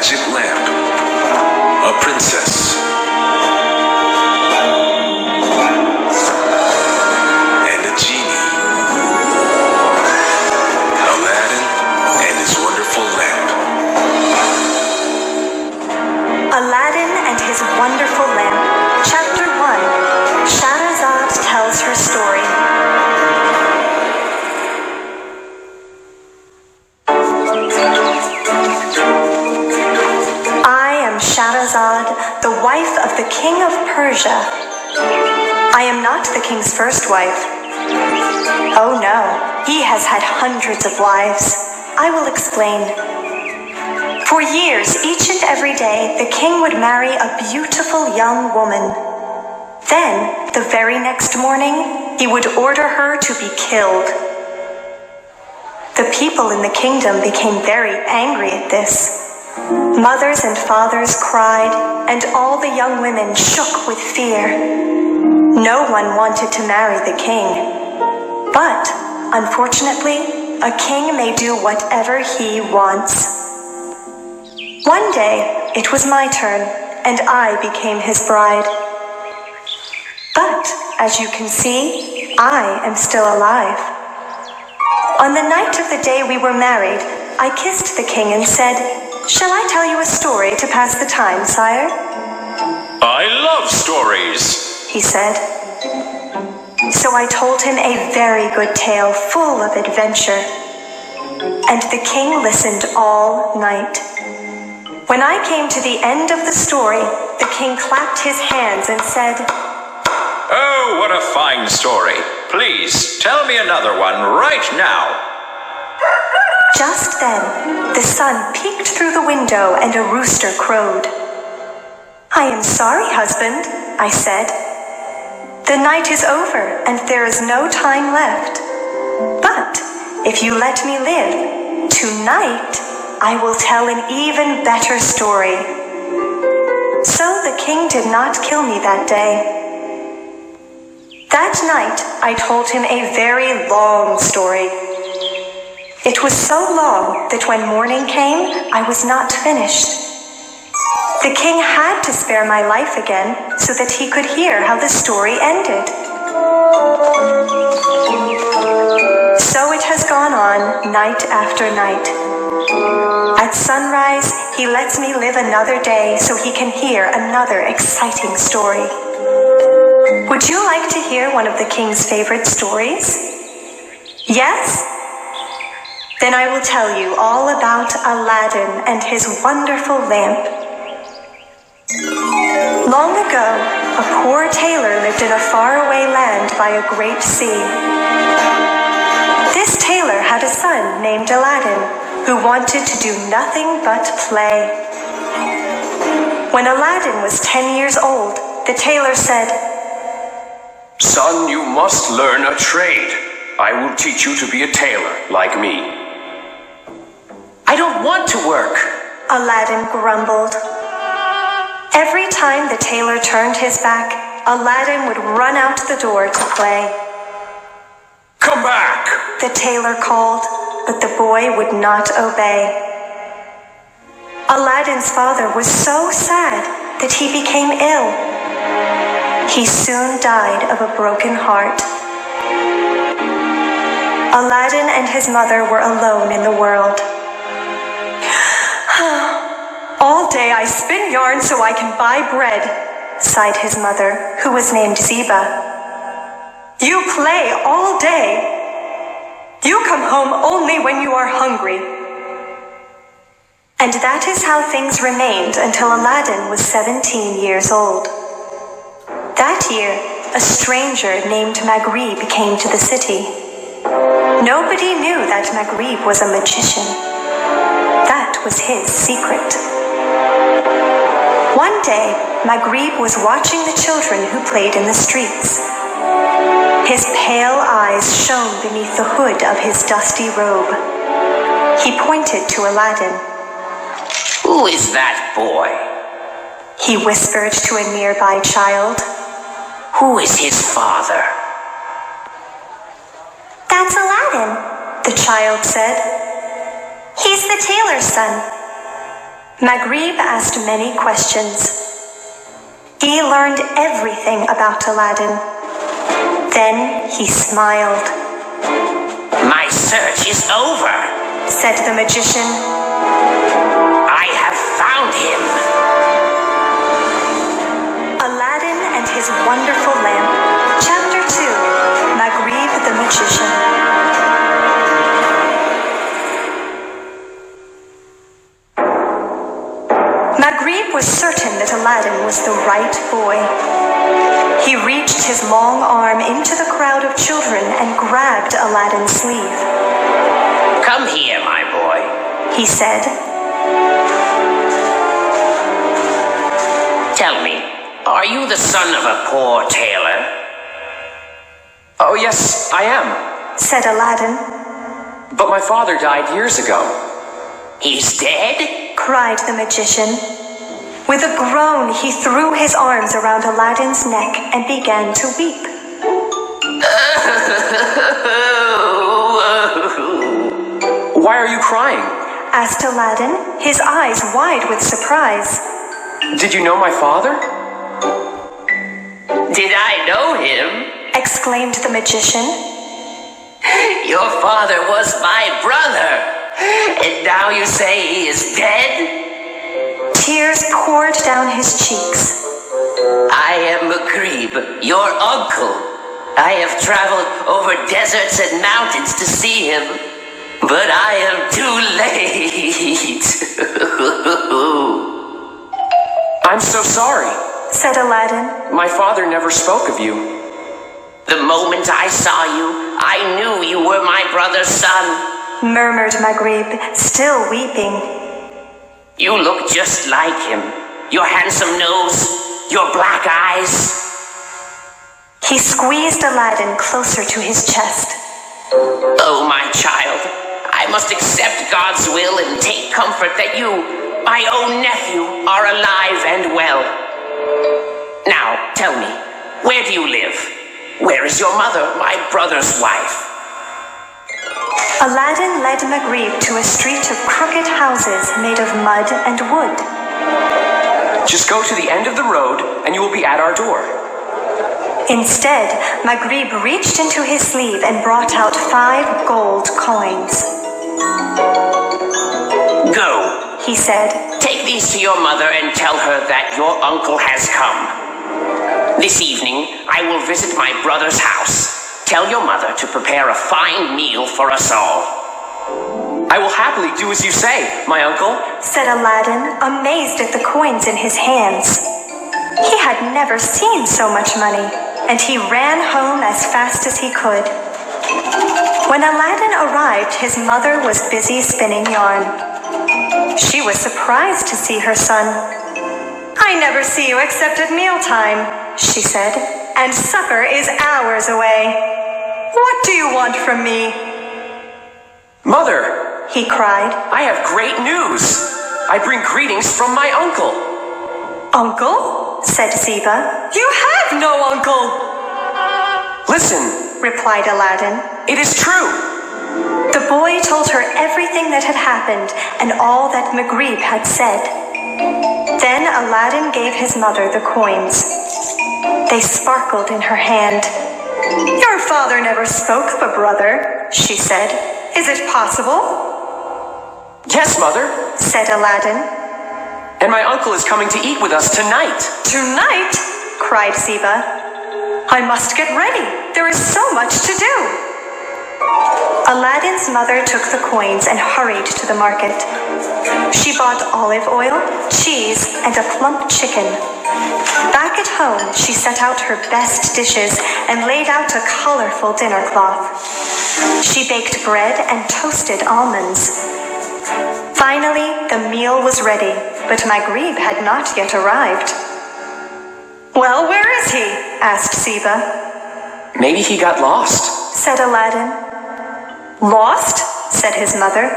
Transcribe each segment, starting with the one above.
magic lamp, a princess, and a genie. Aladdin and his wonderful lamp. Aladdin and his wonderful lamp. Chapter 1. Shahrazad tells her story. Shahrazad, the wife of the King of Persia. I am not the king's first wife. Oh no, he has had hundreds of wives. I will explain. For years, each and every day, the king would marry a beautiful young woman. Then, the very next morning, he would order her to be killed. The people in the kingdom became very angry at this. Mothers and fathers cried, and all the young women shook with fear. No one wanted to marry the king. But, unfortunately, a king may do whatever he wants. One day, it was my turn, and I became his bride. But, as you can see, I am still alive. On the night of the day we were married, I kissed the king and said, "Shall I tell you a story to pass the time, sire?" I love stories, he said. So I told him a very good tale full of adventure. And the king listened all night. When I came to the end of the story, the king clapped his hands and said, "Oh, what a fine story. Please, tell me another one right now." Just then, the sun peeked through the window and a rooster crowed. "I am sorry, husband," I said. "The night is over and there is no time left. But if you let me live, tonight I will tell an even better story." So the king did not kill me that day. That night, I told him a very long story. It was so long that when morning came, I was not finished. The king had to spare my life again so that he could hear how the story ended. So it has gone on night after night. At sunrise, he lets me live another day so he can hear another exciting story. Would you like to hear one of the king's favorite stories? Yes? Then I will tell you all about Aladdin and his wonderful lamp. Long ago, a poor tailor lived in a faraway land by a great sea. This tailor had a son named Aladdin, who wanted to do nothing but play. When Aladdin was 10 years old, the tailor said, "Son, you must learn a trade. I will teach you to be a tailor like me." "I don't want to work," Aladdin grumbled. Every time the tailor turned his back, Aladdin would run out the door to play. "Come back!" the tailor called, but the boy would not obey. Aladdin's father was so sad that he became ill. He soon died of a broken heart. Aladdin and his mother were alone in the world. "All day I spin yarn so I can buy bread," sighed his mother, who was named Ziba. "You play all day. You come home only when you are hungry." And that is how things remained until Aladdin was 17 years old. That year, a stranger named Maghrib came to the city. Nobody knew that Maghrib was a magician. That was his secret. One day, Maghrib was watching the children who played in the streets. His pale eyes shone beneath the hood of his dusty robe. He pointed to Aladdin. "Who is that boy?" he whispered to a nearby child. "Who is his father?" "That's Aladdin," the child said. "He's the tailor's son." Maghrib asked many questions. He learned everything about Aladdin. Then he smiled. My search is over, said the magician. I have found him. Aladdin and His Wonderful Lamp. Chapter 2. Maghrib the Magician. Maghrib was certain that Aladdin was the right boy. He reached his long arm into the crowd of children and grabbed Aladdin's sleeve. Come here, my boy, he said. Tell me, are you the son of a poor tailor? Oh, yes, I am. Said Aladdin. But my father died years ago. He's dead? Cried the magician. With a groan, he threw his arms around Aladdin's neck and began to weep. Why are you crying? Asked Aladdin, his eyes wide with surprise. Did you know my father? Did I know him? Exclaimed the magician. Your father was my brother, and now you say he is dead? Tears poured down his cheeks. I am Maghrib, your uncle. I have traveled over deserts and mountains to see him, but I am too late. I'm so sorry, said Aladdin. My father never spoke of you. The moment I saw you, I knew you were my brother's son, murmured Maghrib, still weeping. You look just like him. Your handsome nose, your black eyes. He squeezed Aladdin closer to his chest. Oh, my child, I must accept God's will and take comfort that you, my own nephew, are alive and well. Now, tell me, where do you live? Where is your mother, my brother's wife? Aladdin led Maghrib to a street of crooked houses made of mud and wood. Just go to the end of the road and you will be at our door. Instead, Maghrib reached into his sleeve and brought out 5 gold coins. Go, he said. Take these to your mother and tell her that your uncle has come. This evening, I will visit my brother's house. Tell your mother to prepare a fine meal for us all. I will happily do as you say, my uncle, said Aladdin, amazed at the coins in his hands. He had never seen so much money, and he ran home as fast as he could. When Aladdin arrived, his mother was busy spinning yarn. She was surprised to see her son. I never see you except at mealtime, she said, and supper is hours away. What do you want from me? Mother, he cried. I have great news. I bring greetings from my uncle. Uncle? Said Ziba. You have no uncle. Listen, replied Aladdin. It is true. The boy told her everything that had happened and all that Maghrib had said. Then Aladdin gave his mother the coins. They sparkled in her hand. Your father never spoke of a brother, she said. Is it possible? Yes, Mother, said Aladdin. And my uncle is coming to eat with us tonight. Tonight? Cried Ziba. I must get ready. There is so much to do. Aladdin's mother took the coins and hurried to the market. She bought olive oil, cheese, and a plump chicken. Back at home, she set out her best dishes and laid out a colorful dinner cloth. She baked bread and toasted almonds. Finally, the meal was ready, but Maghrib had not yet arrived. Well, where is he? Asked Ziba. Maybe he got lost, said Aladdin. Lost? Said his mother.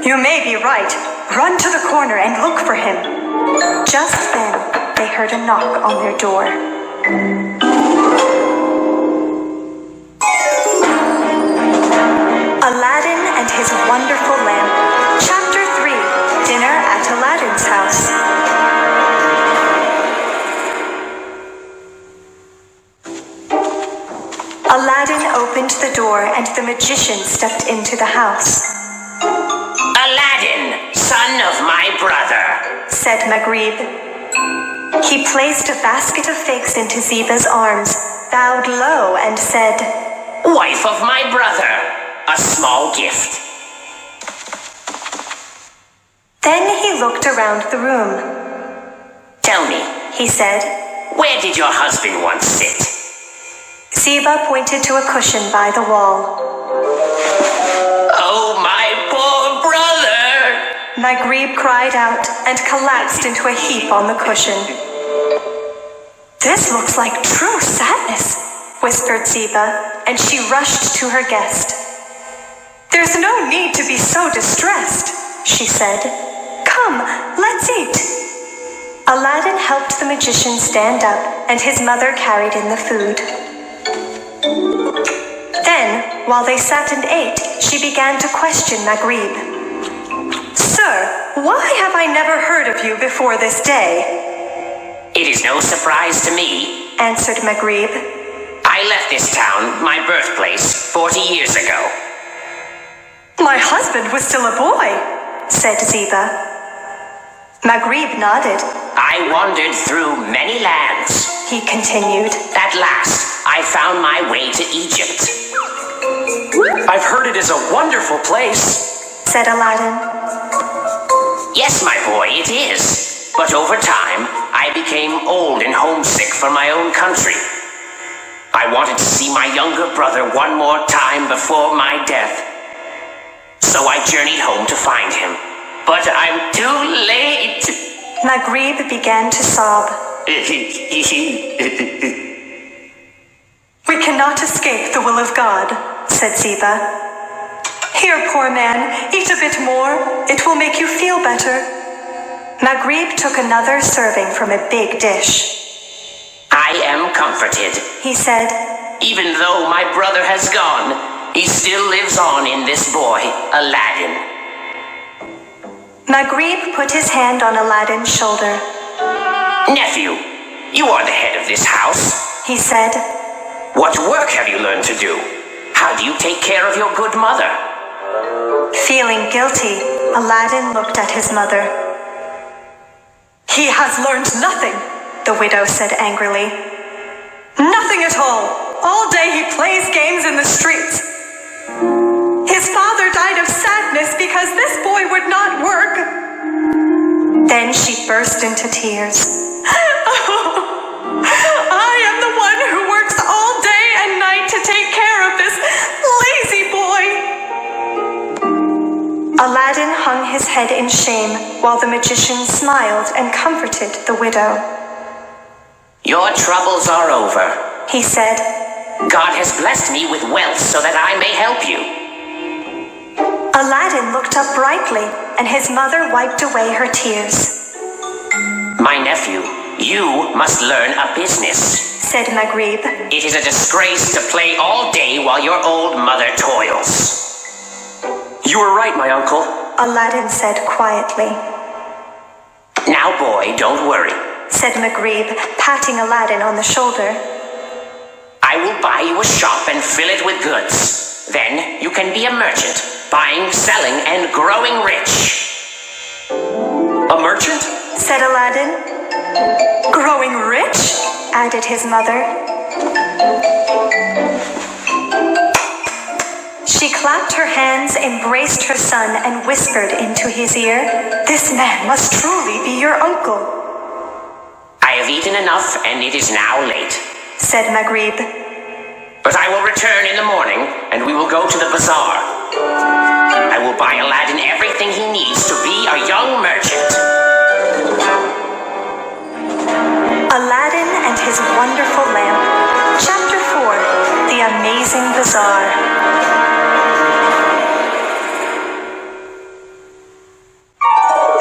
You may be right. Run to the corner and look for him. Just then, they heard a knock on their door. Aladdin and His Wonderful Lamp. Chapter 3. Dinner at Aladdin's House. the magician stepped into the house. Aladdin, son of my brother, said Maghrib. He placed a basket of figs into Ziba's arms, bowed low, and said, wife of my brother, a small gift. Then he looked around the room. Tell me, he said, where did your husband once sit? Ziba pointed to a cushion by the wall. Oh, my poor brother! Maghrib cried out and collapsed into a heap on the cushion. This looks like true sadness, whispered Ziba, and she rushed to her guest. There's no need to be so distressed, she said. Come, let's eat. Aladdin helped the magician stand up, and his mother carried in the food. Then, while they sat and ate, she began to question Maghrib. Sir, why have I never heard of you before this day? It is no surprise to me, answered Maghrib. I left this town, my birthplace, 40 years ago. My husband was still a boy, said Ziba. Maghrib nodded. I wandered through many lands, he continued. At last, I found my way to Egypt. I've heard it is a wonderful place, said Aladdin. Yes, my boy, it is. But over time, I became old and homesick for my own country. I wanted to see my younger brother one more time before my death. So I journeyed home to find him. But I'm too late. Maghrib began to sob. We cannot escape the will of God, said Ziba. Here, poor man, eat a bit more. It will make you feel better. Maghrib took another serving from a big dish. I am comforted, he said. Even though my brother has gone, he still lives on in this boy, Aladdin. Maghrib put his hand on Aladdin's shoulder. Nephew, you are the head of this house, he said. What work have you learned to do? How do you take care of your good mother? Feeling guilty, Aladdin looked at his mother. He has learned nothing, the widow said angrily. Nothing at all. All day he plays games in the streets. His father died of sadness because this boy would not work. Then she burst into tears. I am the one who works all day and night to take care of this lazy boy. Aladdin hung his head in shame while the magician smiled and comforted the widow. Your troubles are over, he said. God has blessed me with wealth so that I may help you. Aladdin looked up brightly, and his mother wiped away her tears. My nephew, you must learn a business, said Maghrib. It is a disgrace to play all day while your old mother toils. You were right, my uncle, Aladdin said quietly. Now, boy, don't worry, said Maghrib, patting Aladdin on the shoulder. I will buy you a shop and fill it with goods. Then you can be a merchant, buying, selling, and growing rich. A merchant? said Aladdin. Growing rich? added his mother. She clapped her hands, embraced her son, and whispered into his ear, This man must truly be your uncle. I have eaten enough, and it is now late, said Maghrib. But I will return in the morning, and we will go to the bazaar. I will buy Aladdin everything he needs to be a young merchant. Aladdin and His Wonderful Lamp. Chapter 4, The Amazing Bazaar.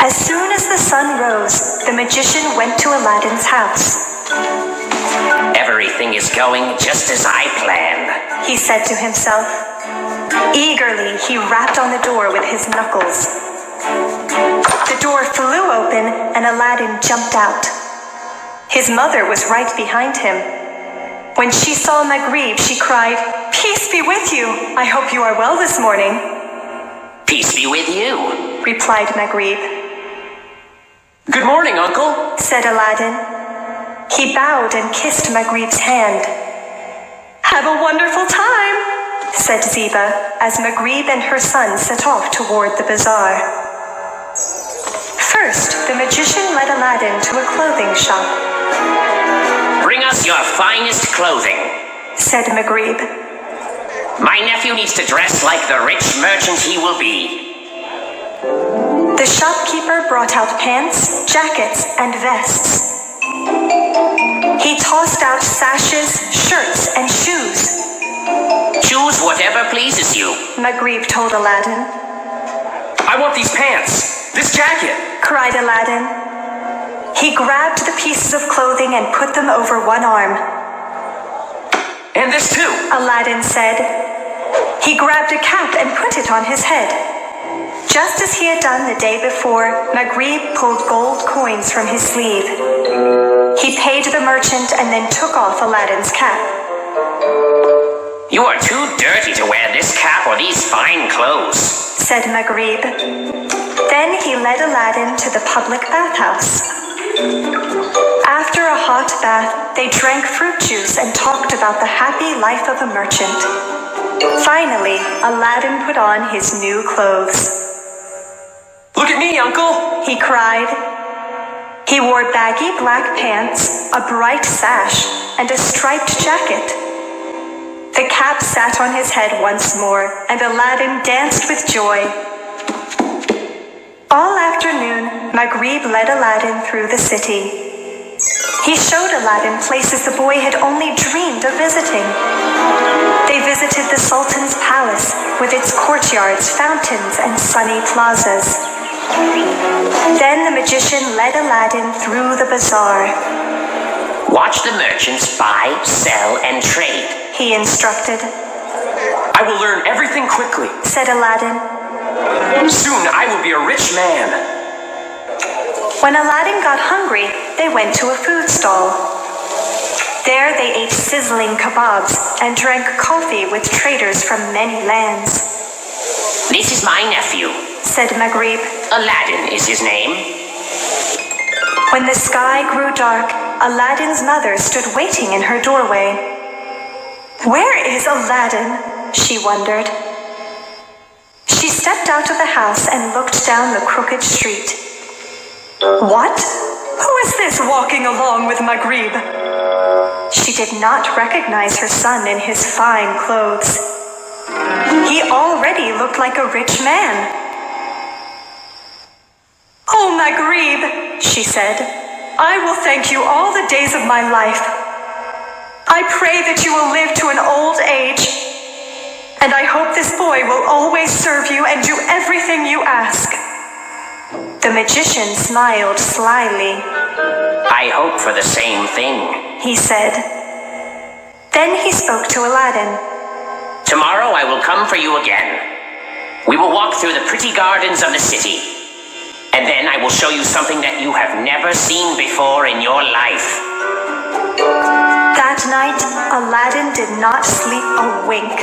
As soon as the sun rose, the magician went to Aladdin's house. Everything is going just as I planned, he said to himself. Eagerly, he rapped on the door with his knuckles. The door flew open and Aladdin jumped out. His mother was right behind him. When she saw Maghrib, she cried, Peace Peace be with you. I hope you are well this morning, Peace be with you. replied Maghrib. Good morning, Uncle. Said Aladdin. He bowed and kissed Maghrib's hand. Have a wonderful time, said Ziba, as Maghrib and her son set off toward the bazaar. First, the magician led Aladdin to a clothing shop. Bring us your finest clothing. Said Maghrib. My nephew needs to dress like the rich merchant he will be. The shopkeeper brought out pants, jackets, and vests. He tossed out sashes, shirts, and shoes. Choose whatever pleases you. Maghrib told Aladdin. I want these pants. This jacket. Cried Aladdin. He grabbed the pieces of clothing and put them over one arm. And this too. Aladdin said. He grabbed a cap and put it on his head. Just as he had done the day before, Maghrib pulled gold coins from his sleeve. He paid the merchant and then took off Aladdin's cap. You are too dirty to wear this cap or these fine clothes, said Maghrib. Then he led Aladdin to the public bathhouse. After a hot bath, they drank fruit juice and talked about the happy life of a merchant. Finally, Aladdin put on his new clothes. Look at me, Uncle. He cried. He wore baggy black pants, a bright sash, and a striped jacket. The cap sat on his head once more, and Aladdin danced with joy. All afternoon, Maghrib led Aladdin through the city. He showed Aladdin places the boy had only dreamed of visiting. They visited the Sultan's palace with its courtyards, fountains, and sunny plazas. Then the magician led Aladdin through the bazaar. Watch the merchants buy, sell, and trade, he instructed. I will learn everything quickly, said Aladdin. Soon I will be a rich man. When Aladdin got hungry, they went to a food stall. There they ate sizzling kebabs and drank coffee with traders from many lands. This is my nephew, said Maghrib. Aladdin is his name. When the sky grew dark, Aladdin's mother stood waiting in her doorway. Where is Aladdin? She wondered. She stepped out of the house and looked down the crooked street. What? Who is this walking along with Maghrib? She did not recognize her son in his fine clothes. He already looked like a rich man. Oh, Maghrib, she said, I will thank you all the days of my life. I pray that you will live to an old age, and I hope this boy will always serve you and do everything you ask. The magician smiled slyly. I hope for the same thing, he said. Then he spoke to Aladdin. Tomorrow I will come for you again. We will walk through the pretty gardens of the city, and then I will show you something that you have never seen before in your life. That night, Aladdin did not sleep a wink.